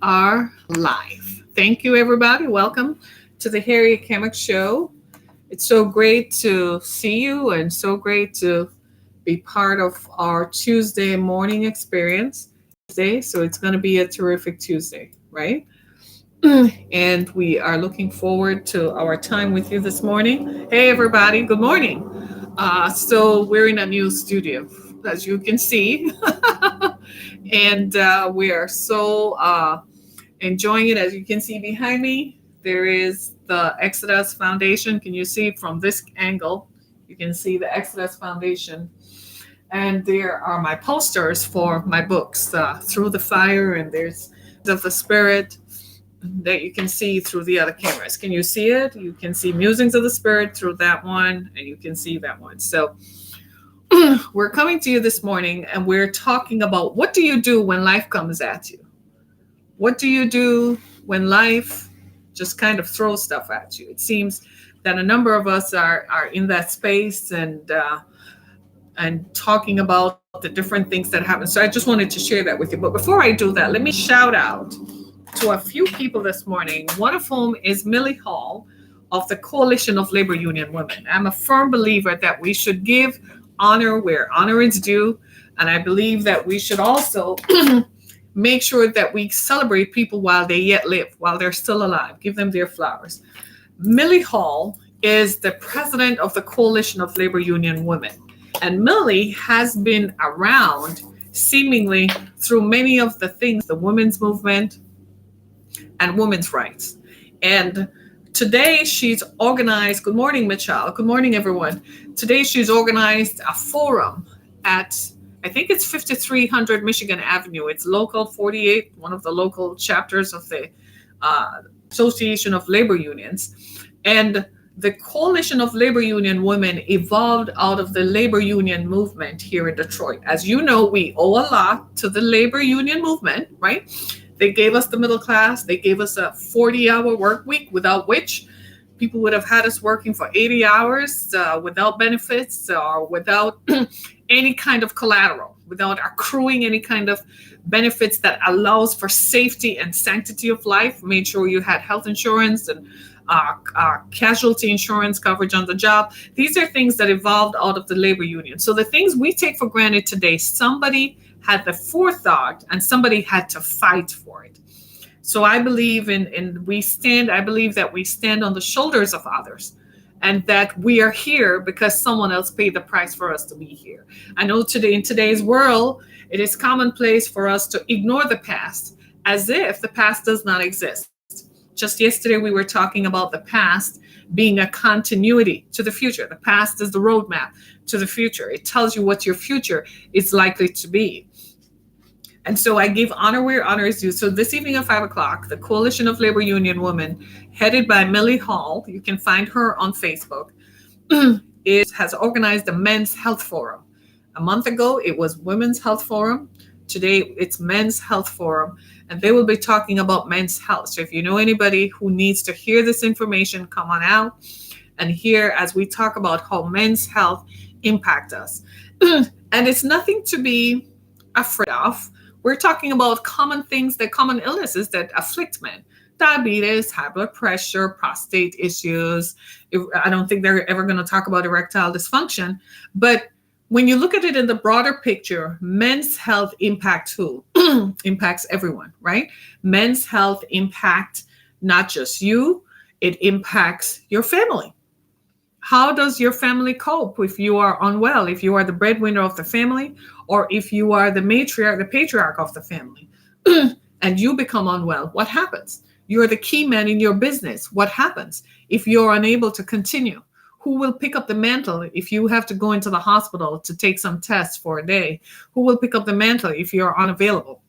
Are live. Thank you, everybody. Welcome to the Harriet Kemick Show. It's so great to see you and so great to be part of our Tuesday morning experience. So it's going to be a terrific Tuesday, right? And we are looking forward to our time with you this morning. Hey, everybody. Good morning. So we're in a new studio, as you can see, and we are so enjoying it. As you can see behind me, there is the Exodus Foundation. Can you see from this angle? You can see the Exodus Foundation. And there are my posters for my books, Through the Fire, and there's of the Spirit that you can see through the other cameras. Can you see it? You can see Musings of the Spirit through that one, and you can see that one. So we're coming to you this morning, and we're talking about what do you do when life comes at you? What do you do when life just kind of throws stuff at you? It seems that a number of us are in that space and talking about the different things that happen. So I just wanted to share that with you. But before I do that, let me shout out to a few people this morning, one of whom is Millie Hall of the Coalition of Labor Union Women. I'm a firm believer that we should give honor where honor is due. And I believe that we should also make sure that we celebrate people while they yet live, while they're still alive. Give them their flowers. Millie Hall is the president of the Coalition of Labor Union Women. And Millie has been around seemingly through many of the things, the women's movement and women's rights. And today she's organized, good morning, Michelle. Good morning, everyone. Today she's organized a forum at, I think it's 5300 Michigan Avenue. It's Local 48, one of the local chapters of the Association of Labor Unions. And the Coalition of Labor Union Women evolved out of the labor union movement here in Detroit. As you know, we owe a lot to the labor union movement, right? They gave us the middle class. They gave us a 40-hour work week, without which people would have had us working for 80 hours without benefits or without any kind of collateral, without accruing any kind of benefits that allows for safety and sanctity of life. Made sure you had health insurance and casualty insurance coverage on the job. These are things that evolved out of the labor union. So the things we take for granted today, somebody had the forethought and somebody had to fight for it. So I believe I believe that we stand on the shoulders of others and that we are here because someone else paid the price for us to be here. I know today in today's world, it is commonplace for us to ignore the past as if the past does not exist. Just yesterday, we were talking about the past being a continuity to the future. The past is the roadmap to the future. It tells you what your future is likely to be. And so I give honor where honor is due. So this evening at 5 o'clock, the Coalition of Labor Union Women, headed by Millie Hall, you can find her on Facebook, has organized a Men's Health Forum. A month ago, it was Women's Health Forum. Today, it's Men's Health Forum, and they will be talking about men's health. So if you know anybody who needs to hear this information, come on out and hear as we talk about how men's health impact us. And it's nothing to be afraid of. We're talking about common illnesses that afflict men. Diabetes, high blood pressure, prostate issues. I don't think they're ever going to talk about erectile dysfunction. But when you look at it in the broader picture, men's health impacts who? Impacts everyone, right? Men's health impact not just you, it impacts your family. How does your family cope if you are unwell, if you are the breadwinner of the family, or if you are the matriarch, the patriarch of the family, and you become unwell? What happens? You're the key man in your business. What happens if you're unable to continue? Who will pick up the mantle if you have to go into the hospital to take some tests for a day? Who will pick up the mantle if you're unavailable?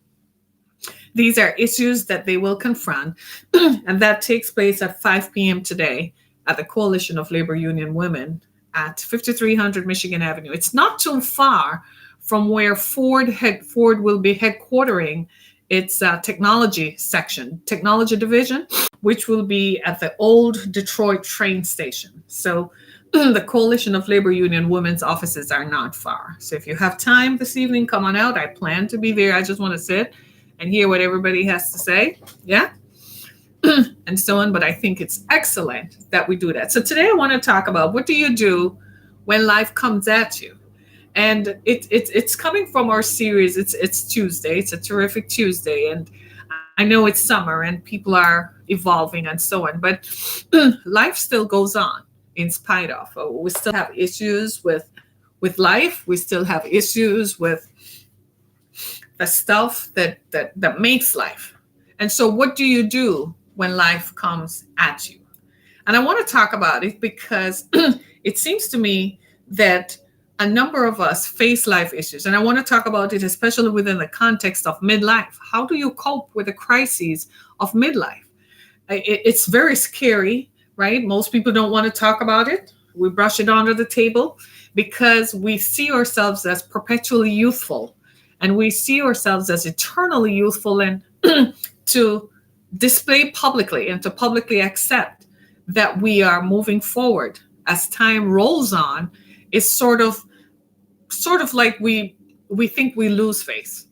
These are issues that they will confront, and that takes place at 5 p.m. today at the Coalition of Labor Union Women at 5300 Michigan Avenue. It's not too far from where Ford will be headquartering its technology division, which will be at the old Detroit train station. So the Coalition of Labor Union Women's offices are not far. So if you have time this evening, come on out. I plan to be there. I just want to sit and hear what everybody has to say. Yeah. And so on. But I think it's excellent that we do that. So today I want to talk about, what do you do when life comes at you? And it's coming from our series. It's Tuesday. It's a terrific Tuesday, and I know it's summer and people are evolving and so on. But life still goes on in spite of. We still have issues with life. We still have issues with the stuff that makes life. And so, what do you do when life comes at you? And I want to talk about it because it seems to me that a number of us face life issues. And I want to talk about it, especially within the context of midlife. How do you cope with the crises of midlife? It's very scary, right? Most people don't want to talk about it. We brush it under the table because we see ourselves as perpetually youthful, and we see ourselves as eternally youthful, and to display publicly and to publicly accept that we are moving forward as time rolls on is sort of like we think we lose face.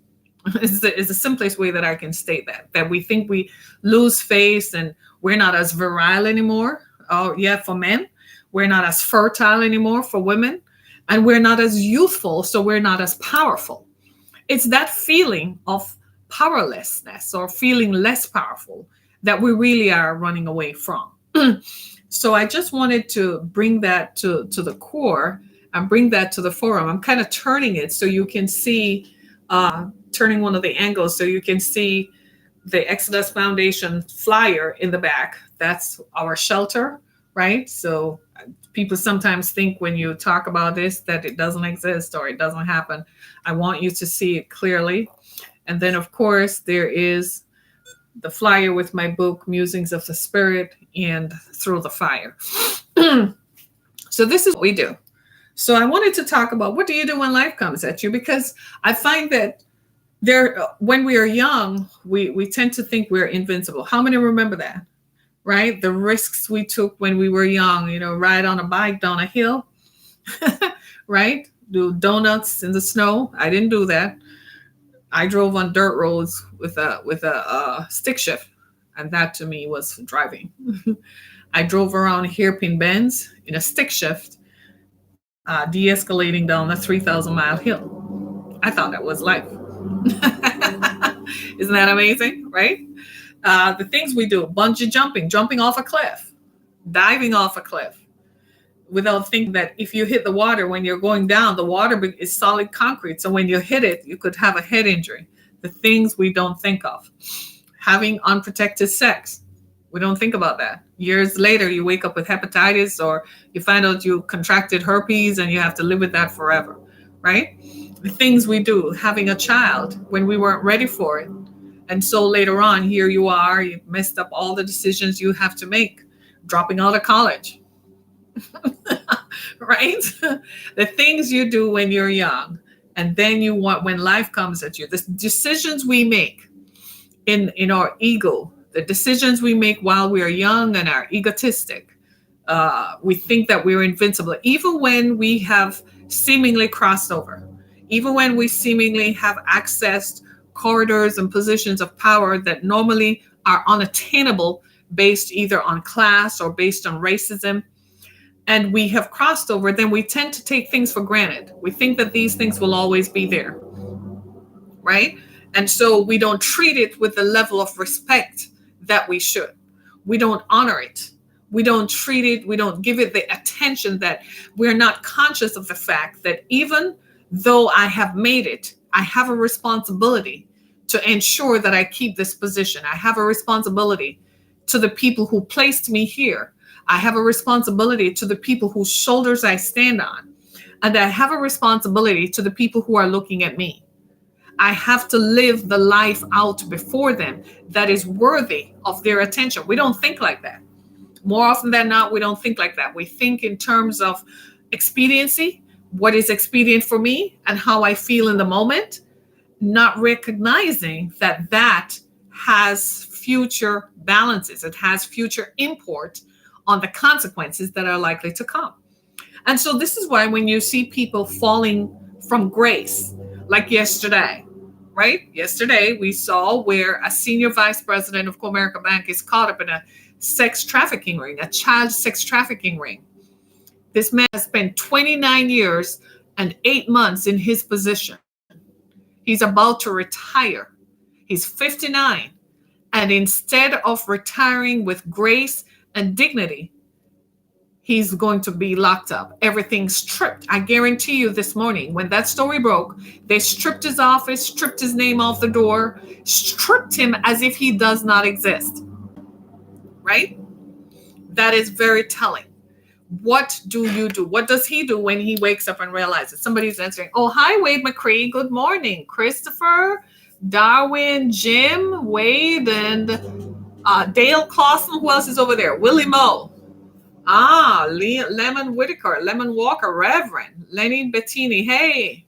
Is the simplest way that I can state that we think we lose face, and we're not as virile anymore. Oh yeah, for men, we're not as fertile anymore for women, and we're not as youthful, so we're not as powerful. It's that feeling of powerlessness or feeling less powerful that we really are running away from. So I just wanted to bring that to the core and bring that to the forum. I'm kind of turning it so you can see, turning one of the angles so you can see the Exodus Foundation flyer in the back. That's our shelter, right? So people sometimes think when you talk about this that it doesn't exist or it doesn't happen. I want you to see it clearly. And then, of course, there is the flyer with my book, Musings of the Spirit and Through the Fire. So this is what we do. So I wanted to talk about, what do you do when life comes at you? Because I find that when we are young, we tend to think we're invincible. How many remember that? Right? The risks we took when we were young, ride on a bike down a hill, right? Do donuts in the snow. I didn't do that. I drove on dirt roads with a stick shift, and that to me was driving. I drove around hairpin bends in a stick shift, de-escalating down a 3,000-mile hill. I thought that was life. Isn't that amazing, right? The things we do: bungee jumping off a cliff, diving off a cliff, without thinking that if you hit the water when you're going down, the water is solid concrete. So when you hit it, you could have a head injury. The things we don't think of. Having unprotected sex. We don't think about that. Years later, you wake up with hepatitis, or you find out you contracted herpes and you have to live with that forever, right? The things we do, having a child when we weren't ready for it. And so later on, here you are, you've messed up all the decisions you have to make, dropping out of college. Right? The things you do when you're young, and then when life comes at you, the decisions we make in our ego, the decisions we make while we are young and are egotistic. We think that we're invincible, even when we have seemingly crossed over, even when we seemingly have accessed corridors and positions of power that normally are unattainable based either on class or based on racism. And we have crossed over, then we tend to take things for granted. We think that these things will always be there, right? And so we don't treat it with the level of respect that we should. We don't honor it. We don't treat it. We don't give it the attention, that we're not conscious of the fact that even though I have made it, I have a responsibility to ensure that I keep this position. I have a responsibility to the people who placed me here. I have a responsibility to the people whose shoulders I stand on. And I have a responsibility to the people who are looking at me. I have to live the life out before them that is worthy of their attention. We don't think like that. More often than not, we don't think like that. We think in terms of expediency, what is expedient for me and how I feel in the moment, not recognizing that has future balances. It has future import on the consequences that are likely to come. And so this is why when you see people falling from grace, like yesterday, right? Yesterday, we saw where a senior vice president of Comerica Bank is caught up in a sex trafficking ring, a child sex trafficking ring. This man has spent 29 years and 8 months in his position. He's about to retire. He's 59. And instead of retiring with grace and dignity, he's going to be locked up. Everything's stripped. I guarantee you this morning, when that story broke, they stripped his office, stripped his name off the door, stripped him as if he does not exist. Right? That is very telling. What do you do? What does he do when he wakes up and realizes somebody's answering? Oh, hi, Wade McCree. Good morning. Christopher, Darwin, Jim, Wade, and Dale Clausen. Who else is over there? Willie Moe. Lemon Whitaker, Lemon Walker, Reverend, Lenny Bettini. Hey.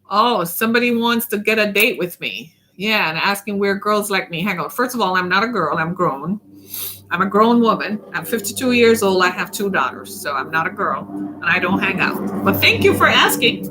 Oh, somebody wants to get a date with me. Yeah, and asking where girls like me hang out. First of all, I'm not a girl. I'm grown. I'm a grown woman. I'm 52 years old. I have 2 daughters. So I'm not a girl, and I don't hang out. But thank you for asking.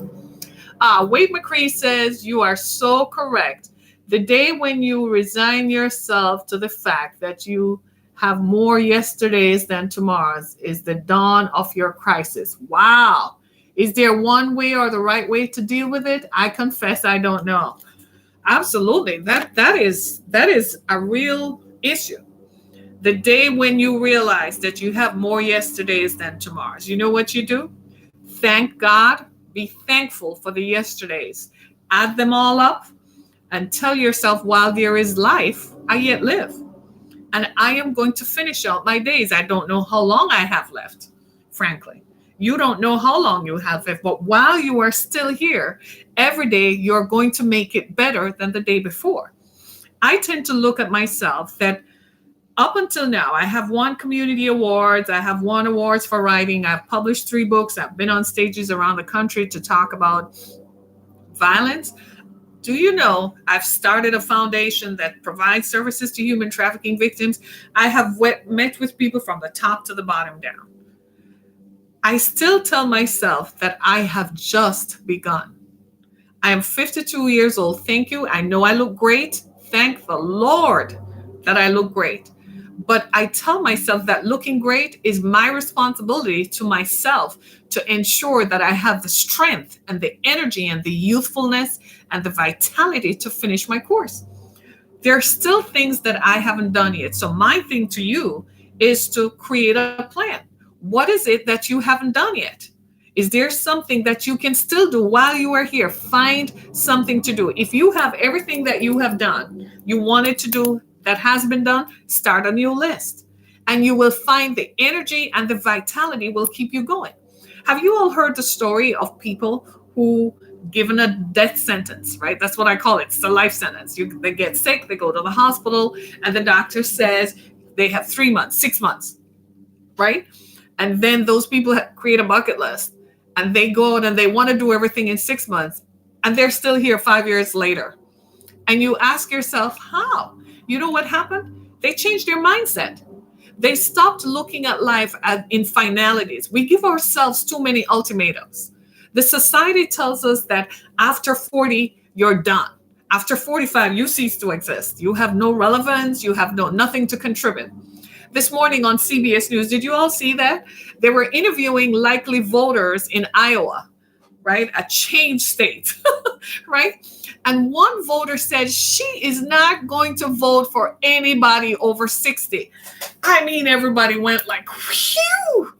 Wade McCree says, you are so correct. The day when you resign yourself to the fact that you have more yesterdays than tomorrows is the dawn of your crisis. Wow. Is there one way or the right way to deal with it? I confess I don't know. Absolutely. That is a real issue. The day when you realize that you have more yesterdays than tomorrows, you know what you do? Thank God. Be thankful for the yesterdays. Add them all up and tell yourself, while there is life, I yet live. And I am going to finish out my days. I don't know how long I have left, frankly. You don't know how long you have left, but while you are still here, every day you're going to make it better than the day before. I tend to look at myself that up until now, I have won community awards. I have won awards for writing. I've published 3 books. I've been on stages around the country to talk about violence. Do you know I've started a foundation that provides services to human trafficking victims? I have met with people from the top to the bottom down. I still tell myself that I have just begun. I am 52 years old. Thank you. I know I look great. Thank the Lord that I look great. But I tell myself that looking great is my responsibility to myself to ensure that I have the strength and the energy and the youthfulness and the vitality to finish my course. There are still things that I haven't done yet. So my thing to you is to create a plan. What is it that you haven't done yet? Is there something that you can still do while you are here? Find something to do. If you have everything that you have done, you wanted to do that has been done, start a new list. And you will find the energy and the vitality will keep you going. Have you all heard the story of people who given a death sentence, right? That's what I call it. It's a life sentence. They get sick, they go to the hospital, and the doctor says they have 3 months, 6 months, right? And then those people create a bucket list and they go out and they want to do everything in 6 months and they're still here 5 years later. And you ask yourself, how? You know what happened? They changed their mindset. They stopped looking at life in finalities. We give ourselves too many ultimatums. The society tells us that after 40, you're done. After 45, you cease to exist. You have no relevance. You have nothing to contribute. This morning on CBS News, did you all see that? They were interviewing likely voters in Iowa, right? A change state, right? And one voter said she is not going to vote for anybody over 60. I mean, everybody went like, phew.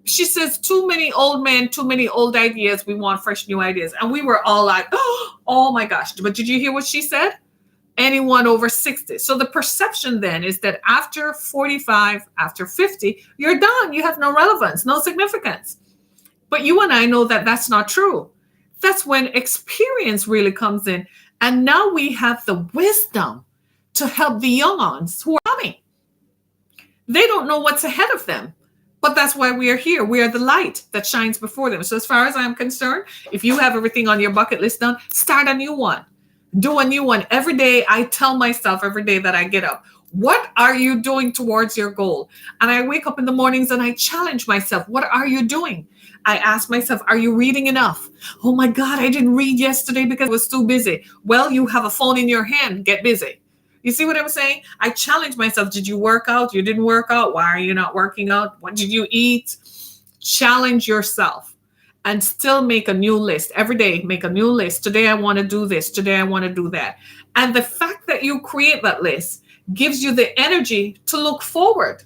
She says, too many old men, too many old ideas. We want fresh new ideas. And we were all like, oh my gosh. But did you hear what she said? Anyone over 60. So the perception then is that after 45, after 50, you're done. You have no relevance, no significance. But you and I know that that's not true. That's when experience really comes in. And now we have the wisdom to help the young ones who are coming. They don't know what's ahead of them. But that's why we are here. We are the light that shines before them. So as far as I'm concerned, if you have everything on your bucket list done, start a new one. Do a new one. Every day, I tell myself every day that I get up, What are you doing towards your goal? And I wake up in the mornings and I challenge myself. What are you doing? I ask myself, are you reading enough? Oh my God, I didn't read yesterday because I was too busy. Well, you have a phone in your hand. Get busy. You see what I'm saying? I challenge myself. Did you work out? You didn't work out. Why are you not working out? What did you eat? Challenge yourself and still make a new list every day. Make a new list. Today, I want to do this. Today, I want to do that. And the fact that you create that list gives you the energy to look forward.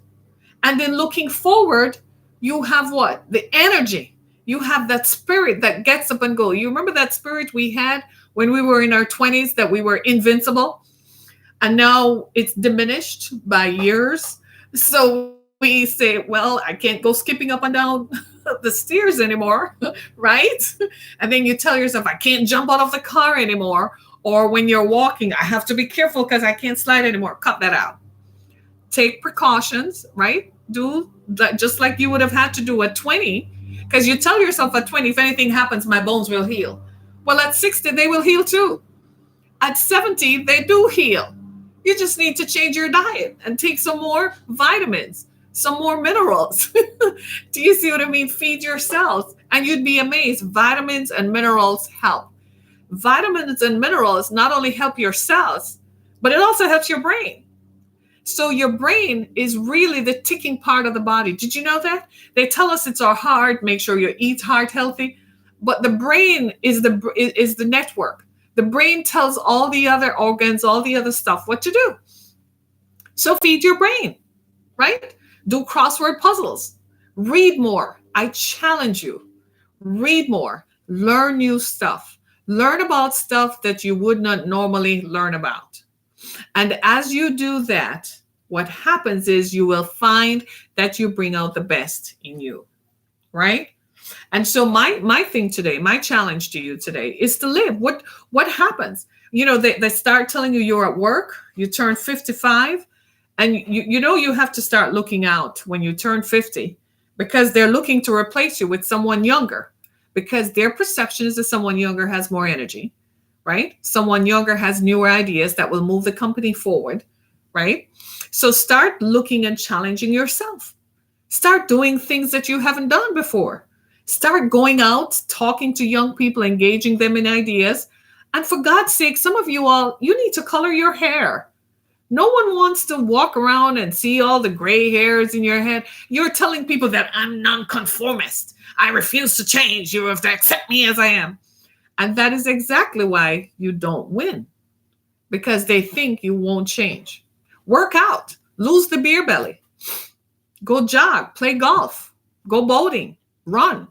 And then looking forward, you have what? The energy. You have that spirit that gets up and go. You remember that spirit we had when we were in our 20s, that we were invincible? And now it's diminished by years. So we say, well, I can't go skipping up and down the stairs anymore, right? And then you tell yourself, I can't jump out of the car anymore. Or when you're walking, I have to be careful because I can't slide anymore. Cut that out. Take precautions, right? Do that just like you would have had to do at 20, because you tell yourself at 20, if anything happens, my bones will heal. Well, at 60, they will heal too. At 70, they do heal. You just need to change your diet and take some more vitamins, some more minerals. Do you see what I mean? Feed your cells, and you'd be amazed. Vitamins and minerals help. Vitamins and minerals not only help your cells, but it also helps your brain. So your brain is really the ticking part of the body. Did you know that? They tell us it's our heart. Make sure you eat heart healthy. But the brain is the network. The brain tells all the other organs, all the other stuff what to do. So feed your brain, right? Do crossword puzzles. Read more. I challenge you. Read more. Learn new stuff. Learn about stuff that you would not normally learn about. And as you do that, what happens is you will find that you bring out the best in you, right? And so my thing today, my challenge to you today is to live. What happens? You know, they start telling you you're at work, you turn 55, and you have to start looking out when you turn 50, because they're looking to replace you with someone younger, because their perception is that someone younger has more energy, right? Someone younger has newer ideas that will move the company forward, right? So start looking and challenging yourself. Start doing things that you haven't done before. Start going out, talking to young people, engaging them in ideas. And for God's sake, some of you all, you need to color your hair. No one wants to walk around and see all the gray hairs in your head. You're telling people that I'm nonconformist. I refuse to change. You have to accept me as I am. And that is exactly why you don't win, because they think you won't change. Work out, lose the beer belly, go jog, play golf, go boating, run,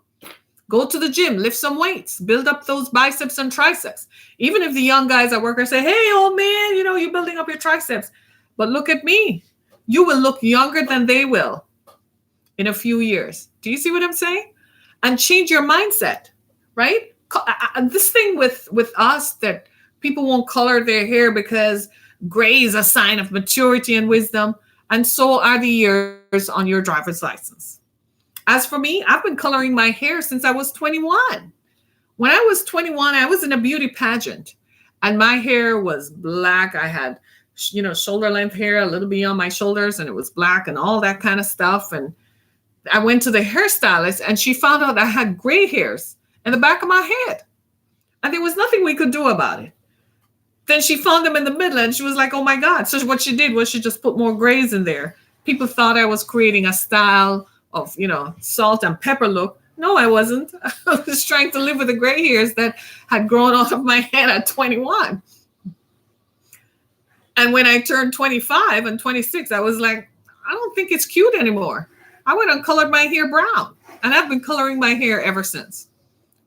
go to the gym, lift some weights, build up those biceps and triceps. Even if the young guys at work are saying, hey, old man, you're building up your triceps. But look at me. You will look younger than they will in a few years. Do you see what I'm saying? And change your mindset, right? This thing with us that people won't color their hair because gray is a sign of maturity and wisdom, and so are the years on your driver's license. As for me, I've been coloring my hair since I was 21. When I was 21, I was in a beauty pageant, and my hair was black. I had, shoulder length hair, a little beyond my shoulders, and it was black and all that kind of stuff. And I went to the hairstylist, and she found out I had gray hairs in the back of my head, and there was nothing we could do about it. Then she found them in the middle, and she was like, oh my God. So what she did was she just put more grays in there. People thought I was creating a style of, salt and pepper look. No, I wasn't. I was trying to live with the gray hairs that had grown out of my head at 21. And when I turned 25 and 26, I was like, I don't think it's cute anymore. I went and colored my hair brown, and I've been coloring my hair ever since,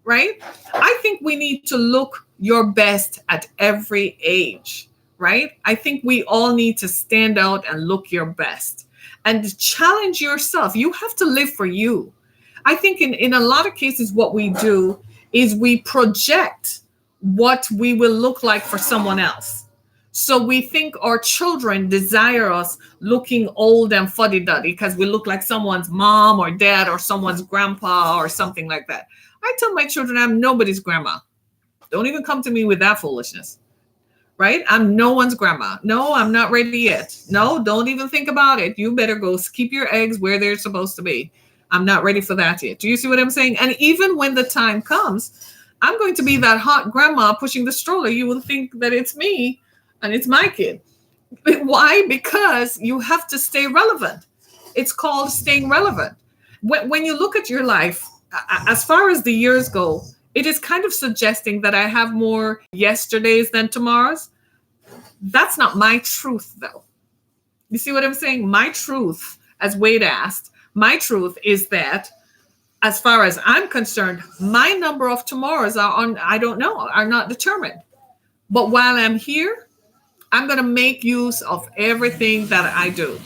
right? I think we need to look your best at every age, right? I think we all need to stand out and look your best and challenge yourself. You have to live for you. I think in a lot of cases, what we do is we project what we will look like for someone else. So we think our children desire us looking old and fuddy-duddy because we look like someone's mom or dad or someone's grandpa or something like that. I tell my children I'm nobody's grandma. Don't even come to me with that foolishness. right? I'm no one's grandma. No, I'm not ready yet. No, don't even think about it. You better go keep your eggs where they're supposed to be. I'm not ready for that yet. Do you see what I'm saying? And even when the time comes, I'm going to be that hot grandma pushing the stroller. You will think that it's me and it's my kid. Why? Because you have to stay relevant. It's called staying relevant. When you look at your life, as far as the years go, it is kind of suggesting that I have more yesterdays than tomorrows. That's not my truth, though. You see what I'm saying? My truth, as Wade asked, my truth is that as far as I'm concerned, my number of tomorrows are on, I don't know, are not determined. But while I'm here, I'm going to make use of everything that I do.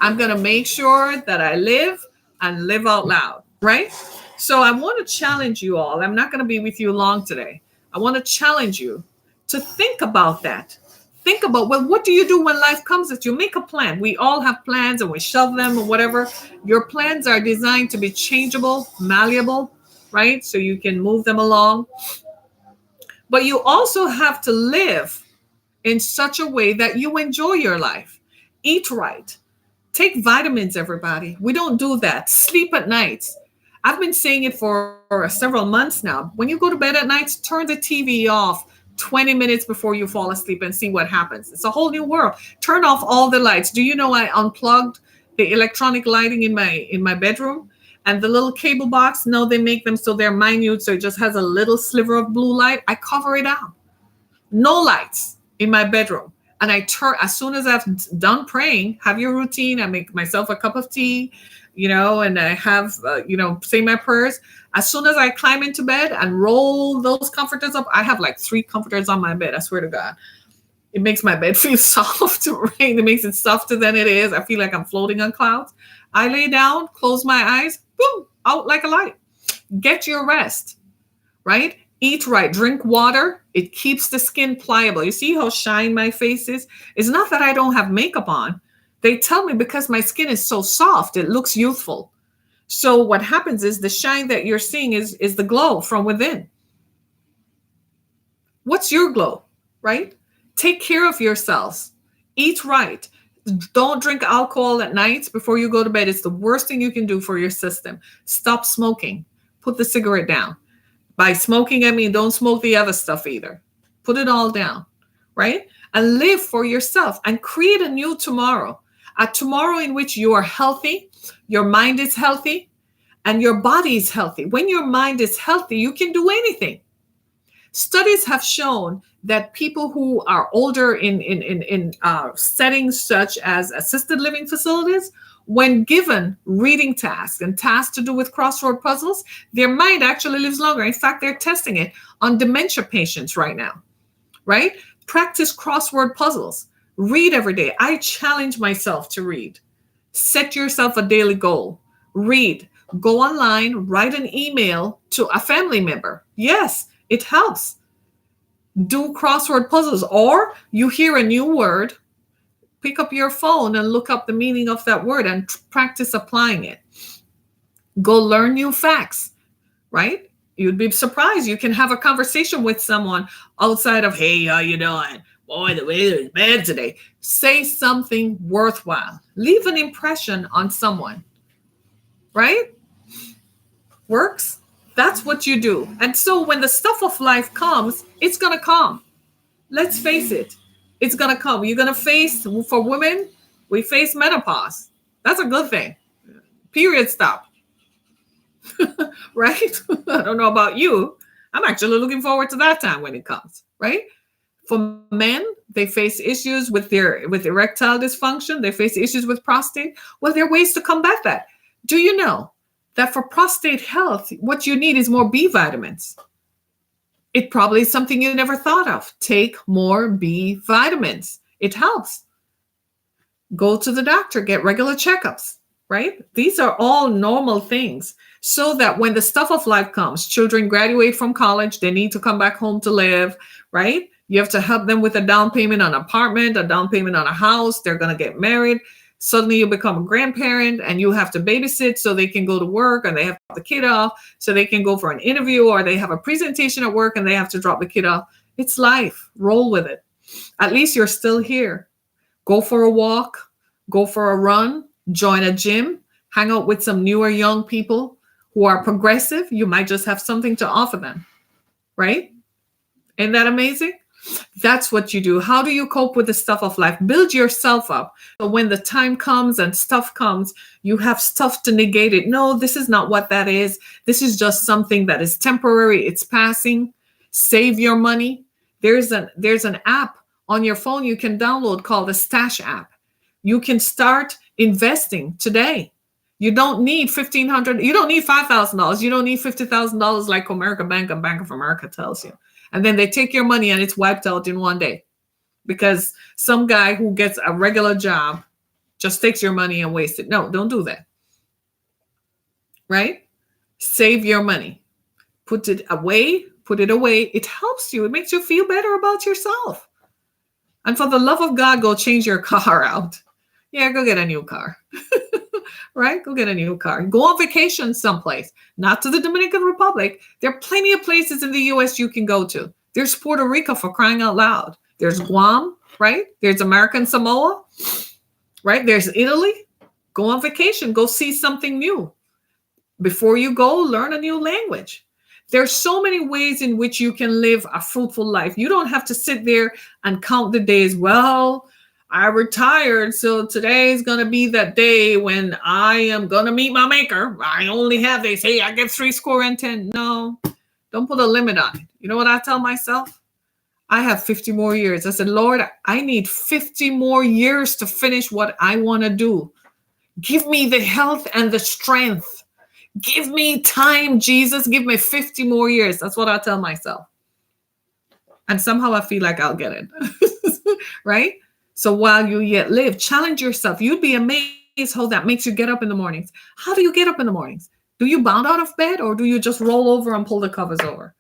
I'm going to make sure that I live and live out loud, right? So I want to challenge you all. I'm not going to be with you long today. I want to challenge you to think about that. Think about, well, what do you do when life comes at you? Make a plan. We all have plans and we shove them or whatever. Your plans are designed to be changeable, malleable, right? So you can move them along. But you also have to live in such a way that you enjoy your life. Eat right. Take vitamins, everybody. We don't do that. Sleep at nights. I've been saying it for several months now. When you go to bed at night, turn the TV off 20 minutes before you fall asleep and see what happens. It's a whole new world. Turn off all the lights. Do you know I unplugged the electronic lighting in my bedroom? And the little cable box, no, they make them so they're minute, so it just has a little sliver of blue light. I cover it out. No lights in my bedroom. And I turn, as soon as I've done praying, have your routine. I make myself a cup of tea, and I have, say my prayers. As soon as I climb into bed and roll those comforters up, I have like 3 comforters on my bed. I swear to God. It makes my bed feel soft, right? It makes it softer than it is. I feel like I'm floating on clouds. I lay down, close my eyes, boom, out like a light. Get your rest, right? Eat right, drink water. It keeps the skin pliable. You see how shine my face is? It's not that I don't have makeup on. They tell me because my skin is so soft, it looks youthful. So what happens is the shine that you're seeing is the glow from within. What's your glow, right? Take care of yourselves. Eat right. Don't drink alcohol at night before you go to bed. It's the worst thing you can do for your system. Stop smoking. Put the cigarette down. By smoking, I mean don't smoke the other stuff either. Put it all down, right? And live for yourself and create a new tomorrow. A tomorrow in which you are healthy, your mind is healthy, and your body is healthy. When your mind is healthy, you can do anything. Studies have shown that people who are older in settings such as assisted living facilities, when given reading tasks and tasks to do with crossword puzzles, their mind actually lives longer. In fact, they're testing it on dementia patients right now, right? Practice crossword puzzles. Read every day. I challenge myself to read. Set yourself a daily goal. Read. Go online, write an email to a family member. Yes, it helps. Do crossword puzzles, or you hear a new word, pick up your phone and look up the meaning of that word and practice applying it. Go learn new facts, right? You'd be surprised. You can have a conversation with someone outside of, hey, how you doing? Boy, the weather is bad today. Say something worthwhile. Leave an impression on someone, right? Works? That's what you do. And so when the stuff of life comes, it's going to come. Let's face it. It's going to come. You're going to face, for women, we face menopause. That's a good thing. Period stop. Right? I don't know about you. I'm actually looking forward to that time when it comes, right? For men, they face issues with erectile dysfunction. They face issues with prostate. Well, there are ways to combat that. Do you know that for prostate health, what you need is more B vitamins? It probably is something you never thought of. Take more B vitamins. It helps. Go to the doctor, get regular checkups, right? These are all normal things so that when the stuff of life comes, children graduate from college, they need to come back home to live, right? You have to help them with a down payment on an apartment, a down payment on a house. They're going to get married. Suddenly you become a grandparent and you have to babysit so they can go to work, and they have to drop the kid off so they can go for an interview, or they have a presentation at work and they have to drop the kid off. It's life. Roll with it. At least you're still here. Go for a walk, go for a run, join a gym, hang out with some newer young people who are progressive. You might just have something to offer them, right? Isn't that amazing? That's what you do. How do you cope with the stuff of life? Build yourself up. So when the time comes and stuff comes, you have stuff to negate it. No, this is not what that is. This is just something that is temporary. It's passing. Save your money. There's an app on your phone you can download called the Stash app. You can start investing today. You don't need $1,500. You don't need $5,000. You don't need $50,000 like Comerica Bank and Bank of America tells you. And then they take your money and it's wiped out in one day because some guy who gets a regular job just takes your money and wastes it. No, don't do that. Right? Save your money. Put it away. Put it away. It helps you. It makes you feel better about yourself. And for the love of God, go change your car out. Yeah, go get a new car. Right? Go get a new car. Go on vacation someplace, not to the Dominican Republic. There are plenty of places in the U.S. you can go to. There's Puerto Rico, for crying out loud. There's Guam, right? There's American Samoa, right? There's Italy. Go on vacation. Go see something new. Before you go, learn a new language. There's so many ways in which you can live a fruitful life. You don't have to sit there and count the days. Well, I retired, so today is going to be that day when I am going to meet my maker. I only have, they say, I get 10. No, don't put a limit on it. You know what I tell myself? I have 50 more years. I said, Lord, I need 50 more years to finish what I want to do. Give me the health and the strength. Give me time, Jesus. Give me 50 more years. That's what I tell myself. And somehow I feel like I'll get it. Right? So while you yet live, challenge yourself. You'd be amazed how that makes you get up in the mornings. How do you get up in the mornings? Do you bound out of bed or do you just roll over and pull the covers over?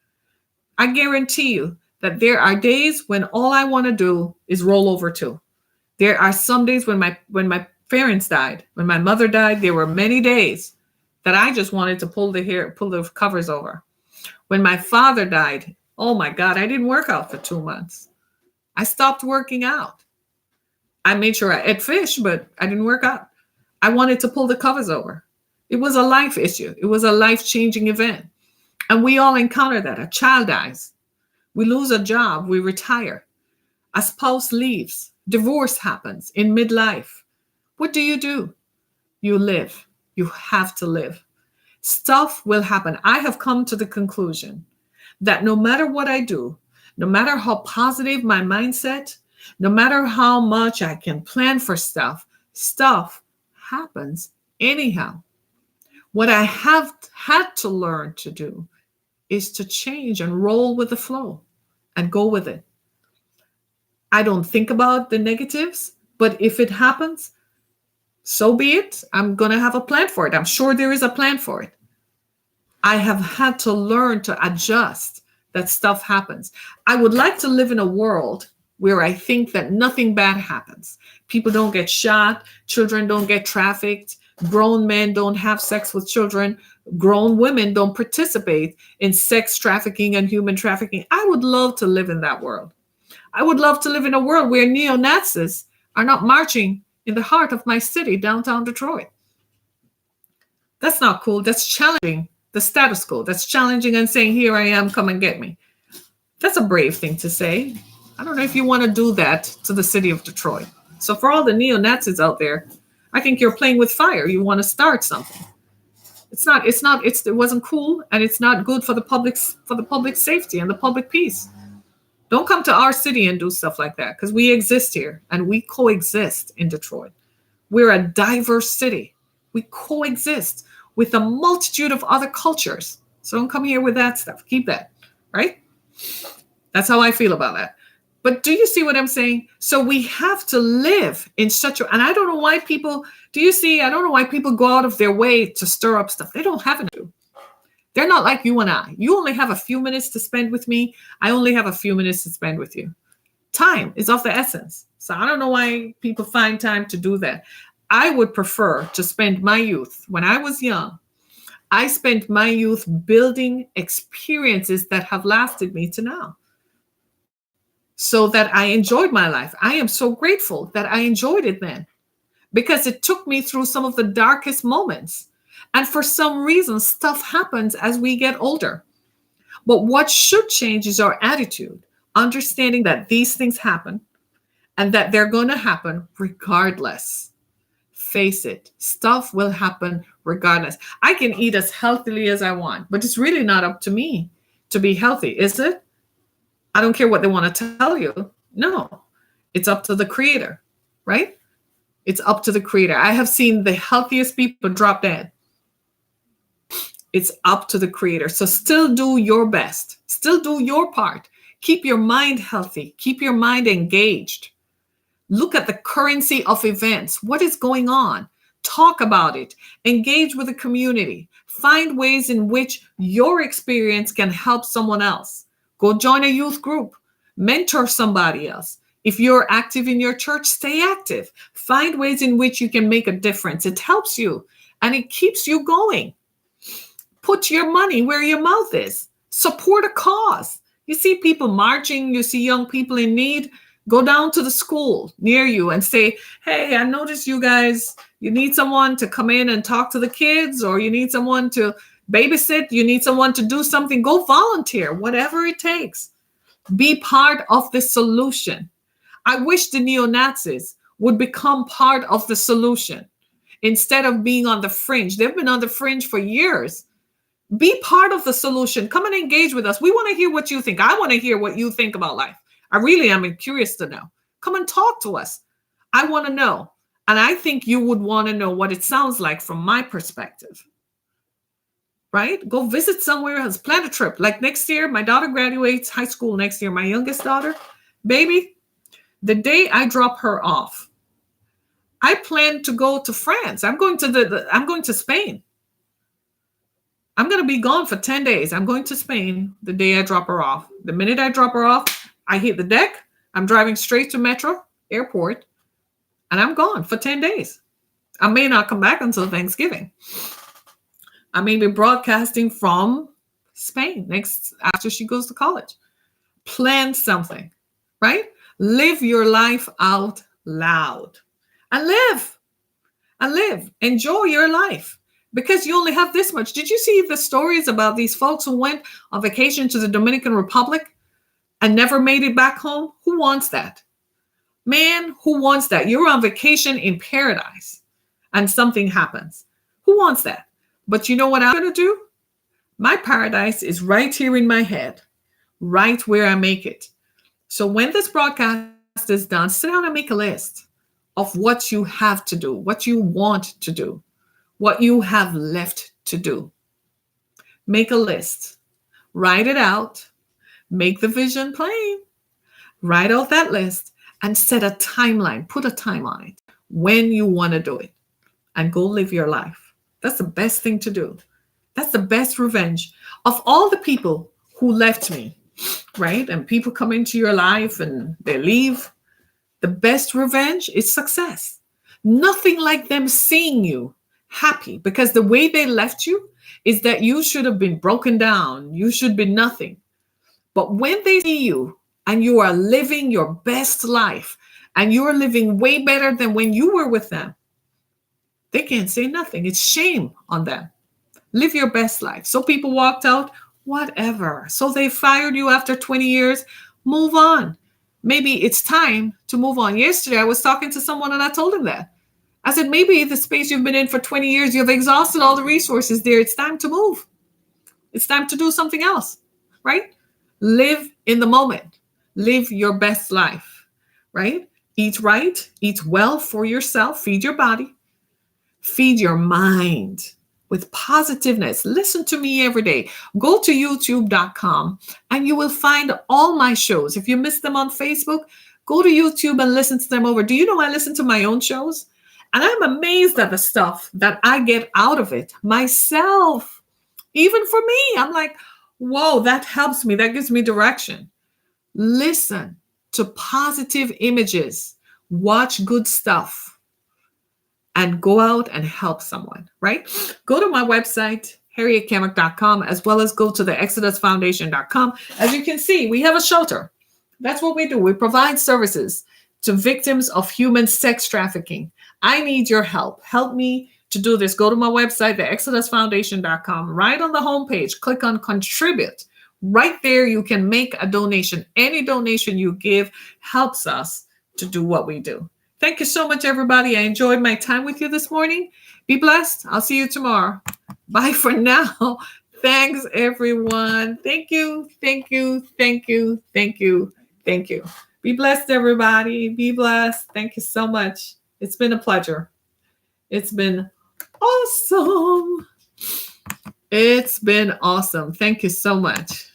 I guarantee you that there are days when all I want to do is roll over too. There are some days when my parents died, when my mother died, there were many days that I just wanted to pull the covers over. When my father died, oh my God, I didn't work out for 2 months. I stopped working out. I made sure I ate fish, but I didn't work out. I wanted to pull the covers over. It was a life issue. It was a life-changing event. And we all encounter that. A child dies. We lose a job. We retire. A spouse leaves. Divorce happens in midlife. What do? You live. You have to live. Stuff will happen. I have come to the conclusion that no matter what I do, no matter how positive my mindset, no matter how much I can plan for stuff happens anyhow. What I have had to learn to do is to change and roll with the flow and go with it. I don't think about the negatives, but if it happens, so be it. I'm going to have a plan for it. I'm sure there is a plan for it. I have had to learn to adjust that stuff happens. I would like to live in a world where I think that nothing bad happens. People don't get shot. Children don't get trafficked. Grown men don't have sex with children. Grown women don't participate in sex trafficking and human trafficking. I would love to live in that world. I would love to live in a world where neo-Nazis are not marching in the heart of my city, downtown Detroit. That's not cool. That's challenging the status quo. That's challenging and saying, here I am, come and get me. That's a brave thing to say. I don't know if you want to do that to the city of Detroit. So for all the neo-Nazis out there, I think you're playing with fire. You want to start something. It wasn't cool, and it's not good for the public safety and the public peace. Don't come to our city and do stuff like that, because we exist here and we coexist in Detroit. We're a diverse city. We coexist with a multitude of other cultures. So don't come here with that stuff. Keep that, right? That's how I feel about that. But do you see what I'm saying? So we have to live in such a, and I don't know why people, I don't know why people go out of their way to stir up stuff. They don't have to. They're not like you and I. You only have a few minutes to spend with me. I only have a few minutes to spend with you. Time is of the essence. So I don't know why people find time to do that. I would prefer to spend my youth, when I was young, I spent my youth building experiences that have lasted me to now. so that I enjoyed my life. I am so grateful that I enjoyed it then, because it took me through some of the darkest moments. And for some reason, stuff happens as we get older. But what should change is our attitude, understanding that these things happen and that they're going to happen regardless. Face it, stuff will happen regardless. I can eat as healthily as I want, but it's really not up to me to be healthy, is it? I don't care what they want to tell you. No, it's up to the creator, right? It's up to the creator. I have seen the healthiest people drop dead. It's up to the creator. So still do your best. Still do your part. Keep your mind healthy. Keep your mind engaged. Look at the currency of events. What is going on? Talk about it. Engage with the community. Find ways in which your experience can help someone else. Go join a youth group. Mentor somebody else. If you're active in your church, stay active. Find ways in which you can make a difference. It helps you and it keeps you going. Put your money where your mouth is. Support a cause. You see people marching, you see young people in need. Go down to the school near you and say, hey, I noticed you guys, you need someone to come in and talk to the kids, or you need someone to babysit, you need someone to do something. Go volunteer, whatever it takes. Be part of the solution. I wish the neo-Nazis would become part of the solution instead of being on the fringe. They've been on the fringe for years. Be part of the solution. Come and engage with us. We want to hear what you think. I want to hear what you think about life. I really am curious to know. Come and talk to us. I want to know. And I think you would want to know what it sounds like from my perspective. Right? Go visit somewhere else. Plan a trip. Like next year, my daughter graduates high school next year. My youngest daughter, baby, the day I drop her off, I plan to go to France. I'm going to Spain. I'm going to be gone for 10 days. I'm going to Spain the day I drop her off. The minute I drop her off, I hit the deck. I'm driving straight to Metro Airport, and I'm gone for 10 days. I may not come back until Thanksgiving. I may be broadcasting from Spain after she goes to college. Plan something, right? Live your life out loud and live. Enjoy your life. Because you only have this much. Did you see the stories about these folks who went on vacation to the Dominican Republic and never made it back home? Who wants that? Man, who wants that? You're on vacation in paradise and something happens. Who wants that? But you know what I'm going to do? My paradise is right here in my head, right where I make it. So when this broadcast is done, sit down and make a list of what you have to do, what you want to do, what you have left to do. Make a list. Write it out. Make the vision plain. Write out that list and set a timeline. Put a time on it when you want to do it and go live your life. That's the best thing to do. That's the best revenge. Of all the people who left me, right? And people come into your life and they leave. The best revenge is success. Nothing like them seeing you happy, because the way they left you is that you should have been broken down. You should be nothing. But when they see you and you are living your best life and you're living way better than when you were with them, they can't say nothing. It's shame on them. Live your best life. So people walked out, whatever. So they fired you after 20 years. Move on. Maybe it's time to move on. Yesterday, I was talking to someone and I told him that. I said, maybe the space you've been in for 20 years, you've exhausted all the resources there. It's time to move. It's time to do something else, right? Live in the moment. Live your best life, right? Eat right, eat well for yourself, feed your body, feed your mind with positiveness. Listen to me every day. Go to youtube.com and you will find all my shows. If you miss them on Facebook, go to YouTube and listen to them over. Do you know I listen to my own shows? And I'm amazed at the stuff that I get out of it myself. Even for me, I'm like, whoa, that helps me. That gives me direction. Listen to positive images. Watch good stuff. And go out and help someone, right? Go to my website, harrietkemick.com, as well as go to the exodusfoundation.com. As you can see, we have a shelter. That's what we do. We provide services to victims of human sex trafficking. I need your help. Help me to do this. Go to my website, theexodusfoundation.com. Right on the homepage, click on contribute. Right there, you can make a donation. Any donation you give helps us to do what we do. Thank you so much, everybody. I enjoyed my time with you this morning. Be blessed. I'll see you tomorrow. Bye for now. Thanks, everyone. Thank you. Thank you. Thank you. Thank you. Thank you. Be blessed, everybody. Be blessed. Thank you so much. It's been a pleasure. It's been awesome. It's been awesome. Thank you so much.